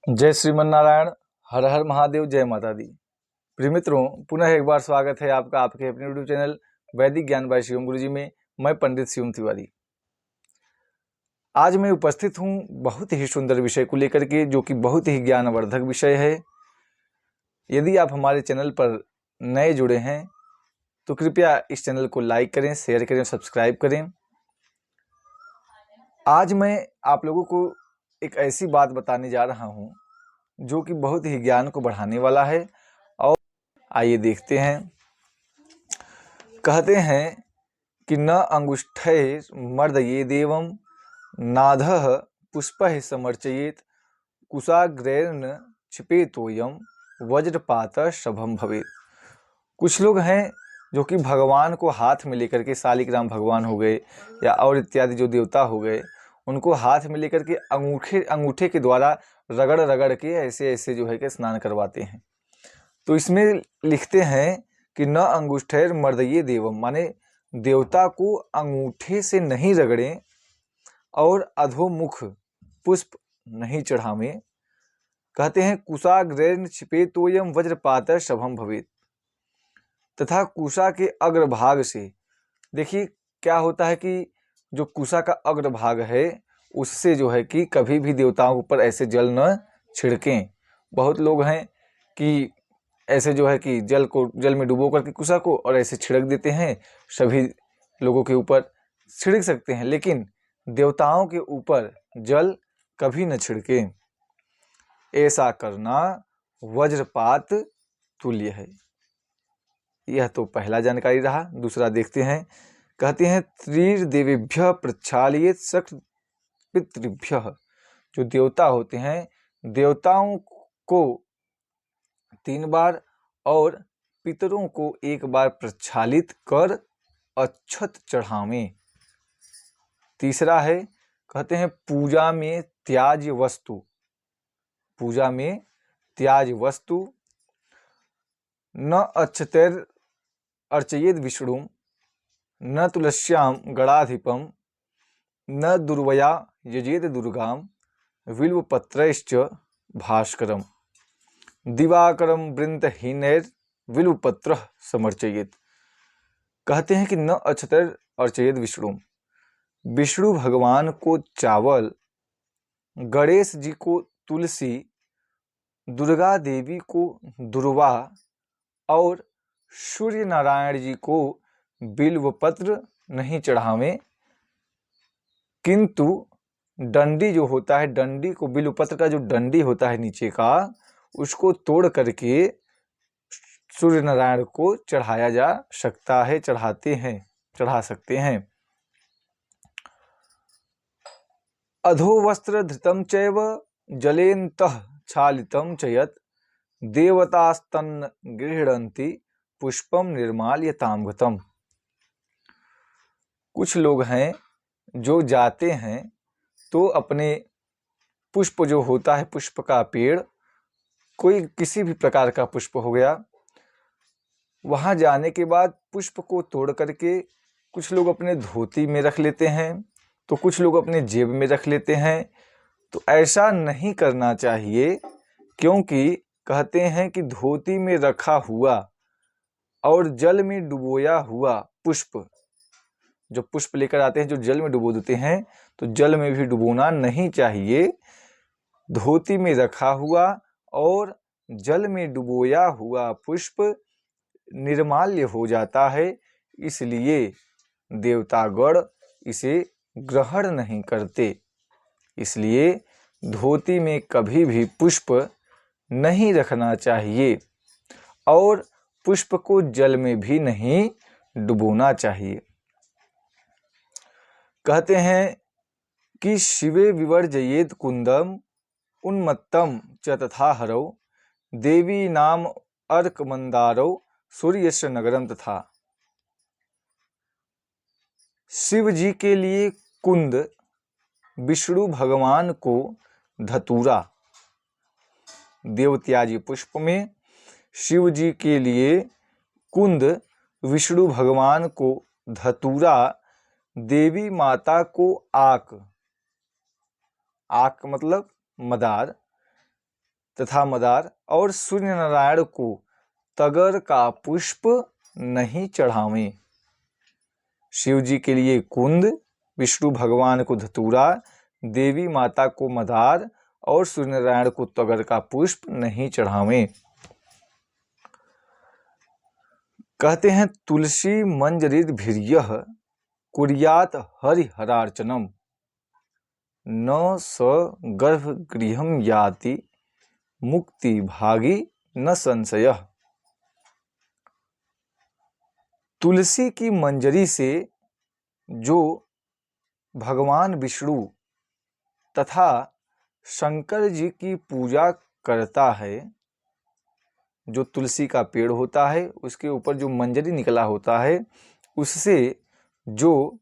जय श्रीमन नारायण। हर हर महादेव। जय माता दी। प्रिय मित्रों, पुनः एक बार स्वागत है आपका आपके अपने यूट्यूब चैनल वैदिक ज्ञान बाय शिवम गुरुजी में। मैं पंडित शिवम तिवारी। आज मैं उपस्थित हूँ बहुत ही सुंदर विषय को लेकर के, जो कि बहुत ही ज्ञानवर्धक विषय है। यदि आप हमारे चैनल पर नए जुड़े हैं तो कृपया इस चैनल को लाइक करें, शेयर करें, सब्सक्राइब करें। आज मैं आप लोगों को एक ऐसी बात बताने जा रहा हूँ जो कि बहुत ही ज्ञान को बढ़ाने वाला है। और आइए देखते हैं। कहते हैं कि न अंगुष्ठे मर्दये देवम नाधः पुष्पः समर्चयेत कुशाग्रैर्न क्षिपेतोयम वज्रपात शभम भवेत। कुछ लोग हैं जो कि भगवान को हाथ में लेकर के, शालिग्राम भगवान हो गए या और इत्यादि जो देवता हो गए, उनको हाथ में लेकर के अंगूठे के द्वारा रगड़ रगड़ के ऐसे ऐसे जो है कि स्नान करवाते हैं। तो इसमें लिखते हैं कि न अंगुष्ठैर मर्दये देवम, माने देवता को अंगूठे से नहीं रगड़ें और अधोमुख पुष्प नहीं चढ़ावें। कहते हैं कुशाग्रैर्न क्षिपेतोयम वज्रपात शभम भवेत, तथा कुशा के अग्रभाग से, देखिए क्या होता है कि जो कुशा का अग्रभाग है उससे जो है कि कभी भी देवताओं के ऊपर ऐसे जल न छिड़कें। बहुत लोग हैं कि ऐसे जो है कि जल में डुबो करके कुशा को और ऐसे छिड़क देते हैं। सभी लोगों के ऊपर छिड़क सकते हैं, लेकिन देवताओं के ऊपर जल कभी न छिड़कें। ऐसा करना वज्रपात तुल्य है। यह तो पहला जानकारी रहा। दूसरा देखते हैं। कहते हैं त्रिदेवेभ्य प्रक्षालयेत शक्त पितृभ्य, जो देवता होते हैं देवताओं को 3 बार और पितरों को 1 बार प्रक्षालित कर अक्षत चढ़ावें। तीसरा है, कहते हैं पूजा में त्याज्य वस्तु, पूजा में त्याज्य वस्तु न अक्षतैर अर्चयेद विष्णु न तुलस्याम गणाधिपम न दुर्वया यजेद दुर्गाम विल्वपत्रैश्च भास्करम दिवाकरम वृंतहीनैर विल्वपत्र समर्चयेत। कहते हैं कि न अक्षतैर अर्चयेद विष्णु, विष्णु भगवान को चावल, गणेश जी को तुलसी, दुर्गा देवी को दुर्वा और सूर्य नारायण जी को बिल्वपत्र नहीं चढ़ावें। किंतु डंडी जो होता है, डंडी को, बिल्वपत्र का जो डंडी होता है नीचे का, उसको तोड़ करके सूर्य नारायण को चढ़ाया जा सकता है, चढ़ा सकते हैं। अधो वस्त्र धृतम चैव जलेन्तः क्षालितम चयत देवतास्तन्न गृह्णन्ति पुष्पम निर्माल्यताम गतम। कुछ लोग हैं जो जाते हैं तो अपने पुष्प जो होता है, पुष्प का पेड़, कोई किसी भी प्रकार का पुष्प हो गया, वहां जाने के बाद पुष्प को तोड़ करके कुछ लोग अपने धोती में रख लेते हैं, तो कुछ लोग अपने जेब में रख लेते हैं। तो ऐसा नहीं करना चाहिए, क्योंकि कहते हैं कि धोती में रखा हुआ और जल में डुबोया हुआ पुष्प, जो पुष्प लेकर आते हैं जो जल में डुबो देते हैं, तो जल में भी डुबोना नहीं चाहिए। धोती में रखा हुआ और जल में डुबोया हुआ पुष्प निर्माल्य हो जाता है, इसलिए देवतागण इसे ग्रहण नहीं करते। इसलिए धोती में कभी भी पुष्प नहीं रखना चाहिए और पुष्प को जल में भी नहीं डुबोना चाहिए। कहते हैं कि शिवे विवर्जयेत कुंदम उन्मत्तम च तथा हरौ देवी नाम अर्क मंदारौ सूर्यस्य नगरम तथा। शिव जी के लिए कुंद, विष्णु भगवान को धतूरा, देवत्याजी पुष्प में शिव जी के लिए कुंद, विष्णु भगवान को धतूरा, देवी माता को आक, आक मतलब मदार, तथा मदार और सूर्य नारायण को तगर का पुष्प नहीं चढ़ावें। शिव जी के लिए कुंद, विष्णु भगवान को धतूरा, देवी माता को मदार और सूर्य नारायण को तगर का पुष्प नहीं चढ़ावें। कहते हैं तुलसी मंजरीर भीर्यः कुर्यात हरिहरार्चनम न स गर्भगृहं याति मुक्ति भागी न संशयः। तुलसी की मंजरी से जो भगवान विष्णु तथा शंकर जी की पूजा करता है, जो तुलसी का पेड़ होता है उसके ऊपर जो मंजरी निकला होता है, उससे जो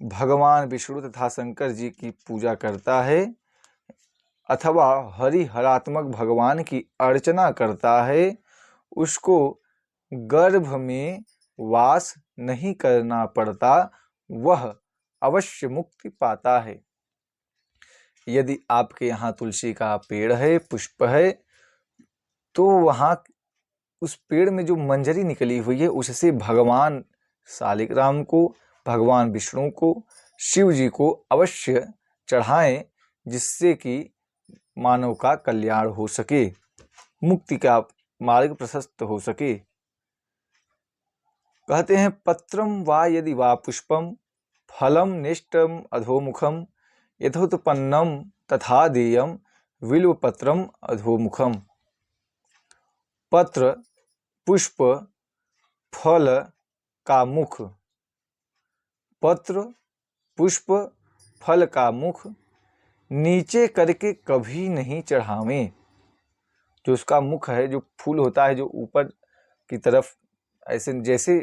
भगवान विष्णु तथा शंकर जी की पूजा करता है अथवा हरिहरात्मक भगवान की अर्चना करता है, उसको गर्भ में वास नहीं करना पड़ता, वह अवश्य मुक्ति पाता है। यदि आपके यहाँ तुलसी का पेड़ है, पुष्प है, तो वहाँ उस पेड़ में जो मंजरी निकली हुई है उससे भगवान शालिग्राम को, भगवान विष्णु को, शिव जी को अवश्य चढ़ाएं, जिससे कि मानव का कल्याण हो सके, मुक्ति का मार्ग प्रशस्त हो सके। कहते हैं पत्रम वा यदि वा पुष्पम फलम निष्टम अधोमुखम यथोत्पन्नम तथा देयम विल्वपत्रम अधोमुखम। पत्र, पुष्प, फल का मुख, पत्र, पुष्प, फल का मुख नीचे करके कभी नहीं चढ़ावें। जो उसका मुख है, जो फूल होता है, जो ऊपर की तरफ ऐसे जैसे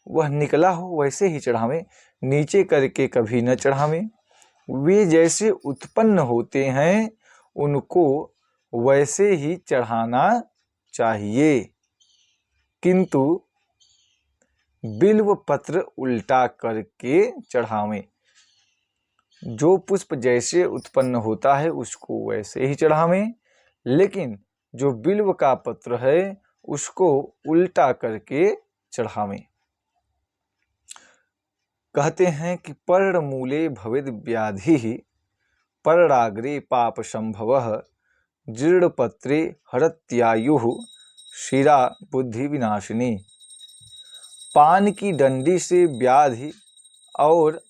वह निकला हो वैसे ही चढ़ावें, नीचे करके कभी न चढ़ावें। वे जैसे उत्पन्न होते हैं उनको वैसे ही चढ़ाना चाहिए, किंतु बिल्व पत्र उल्टा करके चढ़ावें। जो पुष्प जैसे उत्पन्न होता है उसको वैसे ही चढ़ावें, लेकिन जो बिल्व का पत्र है उसको उल्टा करके चढ़ावें। कहते हैं कि पर्णमूले भवेद व्याधि पर्णाग्रे पाप संभवः जीर्णपत्रे हरत्यायुः शिरा बुद्धि विनाशिनी। पान की डंडी से व्याधि और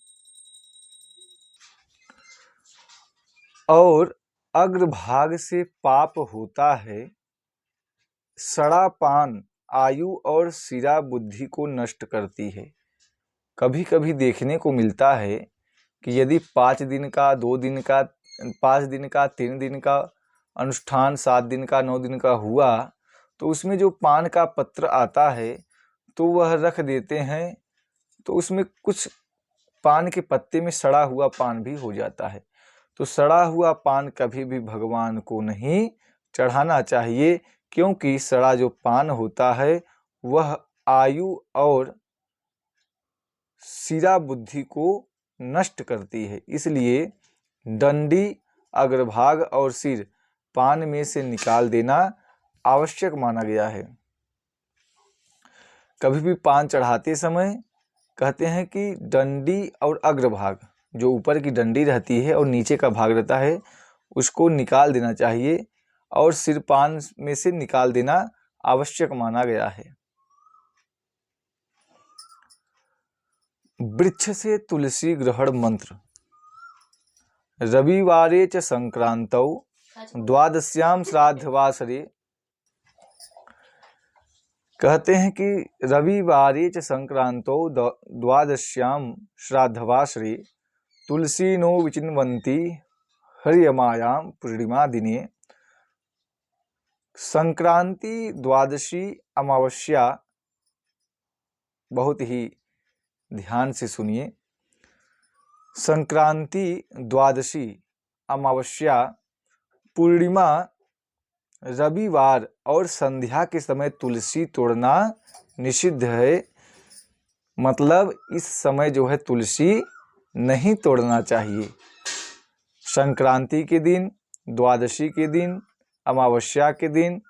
अग्रभाग से पाप होता है। सड़ा पान आयु और शिरा बुद्धि को नष्ट करती है। कभी कभी देखने को मिलता है कि यदि 5 दिन का, 2 दिन का, 5 दिन का, 3 दिन का अनुष्ठान 7 दिन का, 9 दिन का हुआ, तो उसमें जो पान का पत्र आता है तो वह रख देते हैं, तो उसमें कुछ पान के पत्ते में सड़ा हुआ पान भी हो जाता है। तो सड़ा हुआ पान कभी भी भगवान को नहीं चढ़ाना चाहिए, क्योंकि सड़ा जो पान होता है वह आयु और शिरा बुद्धि को नष्ट करती है। इसलिए डंडी, अग्रभाग और सिर पान में से निकाल देना आवश्यक माना गया है। कभी भी पान चढ़ाते समय कहते हैं कि डंडी और अग्रभाग, जो ऊपर की डंडी रहती है और नीचे का भाग रहता है, उसको निकाल देना चाहिए और सिर पान में से निकाल देना आवश्यक माना गया है। वृक्ष से तुलसी ग्रहण मंत्र। रविवारे च संक्रांतौ द्वादश्याम श्राद्धवासरे। कहते हैं कि रविवारे च संक्रांतौ द्वादश्याम श्राद्धवासरे तुलसीनो विचिन्वन्ति हरियमायां पूर्णिमा दिने। संक्रांति, द्वादशी, अमावस्या, बहुत ही ध्यान से सुनिए। संक्रांति, द्वादशी, अमावस्या, पूर्णिमा, रविवार और संध्या के समय तुलसी तोड़ना निषिद्ध है। मतलब इस समय जो है तुलसी नहीं तोड़ना चाहिए। संक्रांति के दिन, द्वादशी के दिन, अमावस्या के दिन,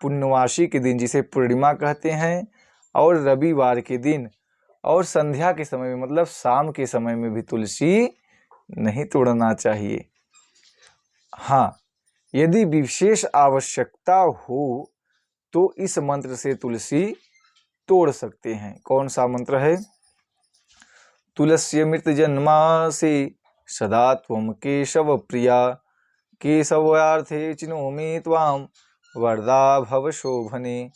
पूर्णवासी के दिन जिसे पूर्णिमा कहते हैं, और रविवार के दिन और संध्या के समय में मतलब शाम के समय में भी तुलसी नहीं तोड़ना चाहिए। हाँ, यदि विशेष आवश्यकता हो तो इस मंत्र से तुलसी तोड़ सकते हैं। कौन सा मंत्र है? तुलस्य मृत जन्मासि सदा त्वं केशव प्रिया, केशवार्थे चिनोमि त्वां वरदा भव शोभने,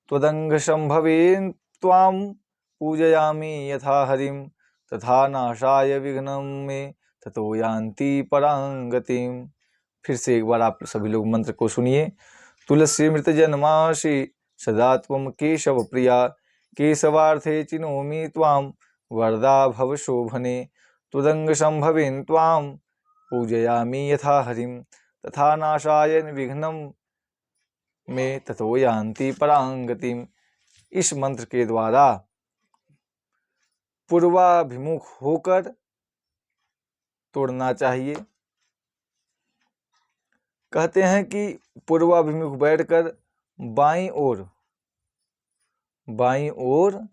त्वदंग संभवे त्वां पूजयामि यथा हरिं, तथा नाशाय विघ्नं मे ततो यान्ति परां गतिम्। फिर से एक बार आप सभी लोग मंत्र को सुनिए। तुलसी मृत जन्मासि सदा त्वं केशव प्रिया, केशवार्थे चिनोमि त्वां वरदा भव शोभने, त्वदंग संभवेन त्वां पूजयामि यथा हरिं, तथा नाशाय विघ्नं मे ततो यान्ति परां गतिम्। इस मंत्र के द्वारा पूर्वाभिमुख होकर तोड़ना चाहिए। कहते हैं कि पूर्वाभिमुख बैठकर बाईं ओर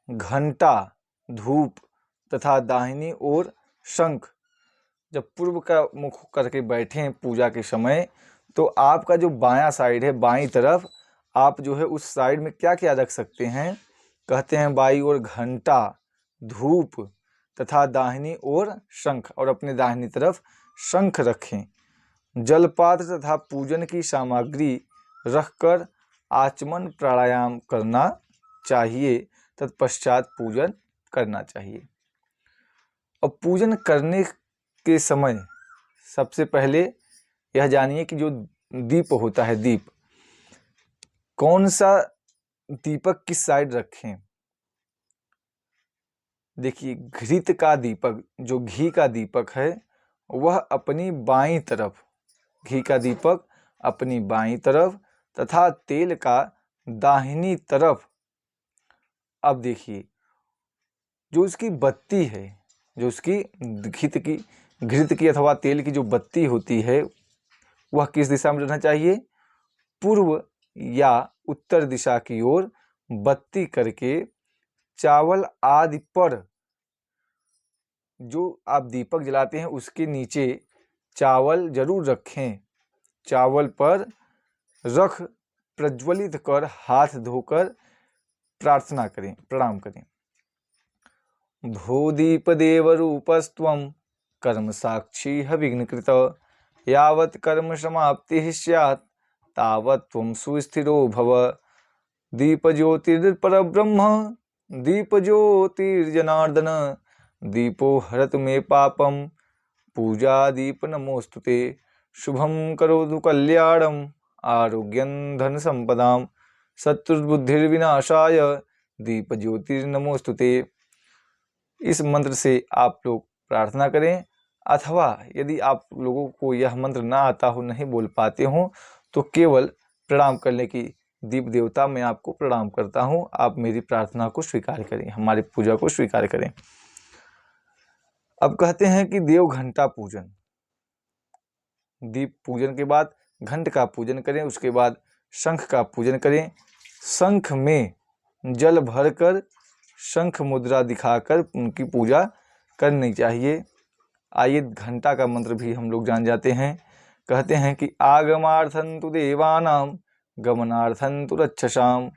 घंटा, धूप तथा दाहिनी ओर शंख। जब पूर्व का मुख करके बैठें पूजा के समय, तो आपका जो बायां साइड है, बाईं तरफ, आप जो है उस साइड में क्या क्या रख सकते हैं? कहते हैं बाईं ओर घंटा, धूप तथा दाहिनी ओर शंख, और अपने दाहिनी तरफ शंख रखें। जलपात्र तथा पूजन की सामग्री रखकर आचमन प्राणायाम करना चाहिए, तत्पश्चात पूजन करना चाहिए। अब पूजन करने के समय सबसे पहले यह जानिए कि जो दीप होता है, दीप कौन सा दीपक किस साइड रखें। देखिए, घृत का दीपक, जो घी का दीपक है, वह अपनी बाईं तरफ, घी का दीपक अपनी बाईं तरफ तथा तेल का दाहिनी तरफ। अब देखिए, जो उसकी बत्ती है, जो उसकी घृत की अथवा तेल की जो बत्ती होती है, वह किस दिशा में रहना चाहिए? पूर्व या उत्तर दिशा की ओर बत्ती करके चावल आदि पर, जो आप दीपक जलाते हैं उसके नीचे चावल जरूर रखें। चावल पर रख प्रज्वलित कर हाथ धोकर प्रार्थना करें, प्रणाम करें। भो दीपदेव रूपस्त्वं कर्म साक्षी विघ्नकृत, यावत् कर्म समाप्तिः स्यात् तावत् त्वं सुस्थिरो भव। दीपज्योतिर्परब्रह्म दीपज्योतिर्जनार्दन, दीपो हरतु मे पापं पूजा दीप नमोस्तुते। शुभं करोतु कल्याणं आरोग्यं धन संपदां, शत्रुबुद्धिर्विनाशाय दीप ज्योतिर्नमोस्तुते। इस मंत्र से आप लोग प्रार्थना करें, अथवा यदि आप लोगों को यह मंत्र ना आता हो, नहीं बोल पाते हो, तो केवल प्रणाम करने की, दीप देवता मैं आपको प्रणाम करता हूं, आप मेरी प्रार्थना को स्वीकार करें, हमारी पूजा को स्वीकार करें। अब कहते हैं कि देव घंटा पूजन। दीप पूजन के बाद घंट का पूजन करें, उसके बाद शंख का पूजन करें। शंख में जल भरकर शंख मुद्रा दिखाकर उनकी पूजा करनी चाहिए। आइए घंटा का मंत्र भी हम लोग जान जाते हैं। कहते हैं कि आगमार्थं तु देवानां गमनार्थं तु रक्षसां,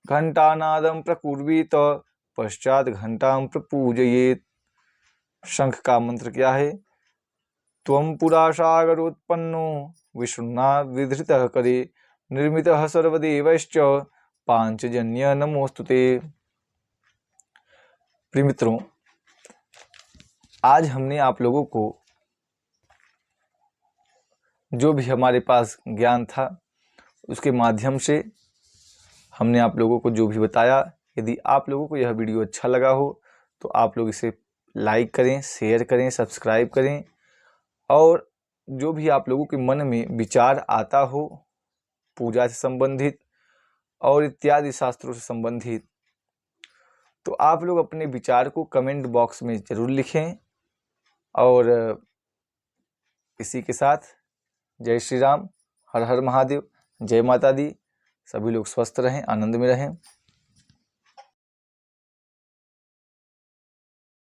घंटानादं प्रकुर्वीत पश्चात घंटां प्रपूजयेत्। शंख का मंत्र क्या है? त्वं पुरा सागरोत्पन्नो विष्णुना विधृतः करे, निर्मितः सर्वदेवैश्च पांचजन्य नमोस्तुते। प्रिय मित्रों, आज हमने आप लोगों को जो भी हमारे पास ज्ञान था उसके माध्यम से हमने आप लोगों को जो भी बताया, यदि आप लोगों को यह वीडियो अच्छा लगा हो तो आप लोग इसे लाइक करें, शेयर करें, सब्सक्राइब करें, और जो भी आप लोगों के मन में विचार आता हो पूजा से संबंधित और इत्यादि शास्त्रों से संबंधित, तो आप लोग अपने विचार को कमेंट बॉक्स में जरूर लिखें। और इसी के साथ जय श्री राम, हर हर महादेव। जय माता दी। सभी लोग स्वस्थ रहें, आनंद में रहें।